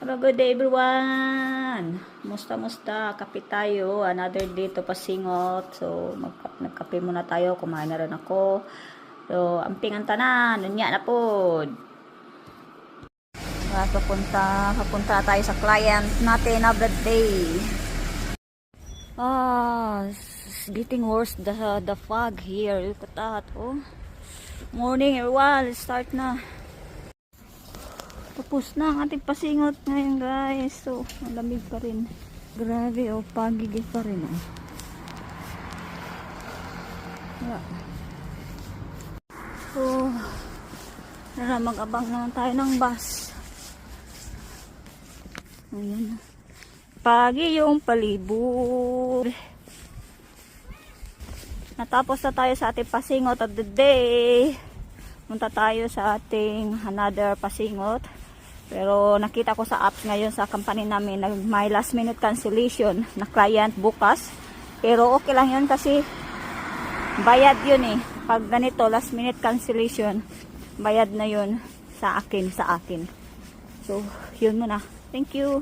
Have a good day everyone. Musta? Kape tayo. Another day to pasingot. So, nagkape muna tayo. Kumain na rin ako. So, ampingan tanan. Nunya na po. Papunta tayo sa client natin of the day. It's getting worse. The fog here. Look at that. Oh. Morning everyone. Let's start na. Tapos na ang ating pasingot ngayon guys. So, malamig pa rin. Grabe pagigil pa rin Yeah. So, mag-abang naman tayo ng bus. Ayan. Pagi yung palibot. Natapos na tayo sa ating pasingot of the day. Punta tayo sa ating another pasingot. Pero nakita ko sa apps ngayon sa company namin na may last minute cancellation na client bukas. Pero okay lang yun kasi bayad yun Pag ganito last minute cancellation, bayad na yun sa akin. So, yun muna. Thank you.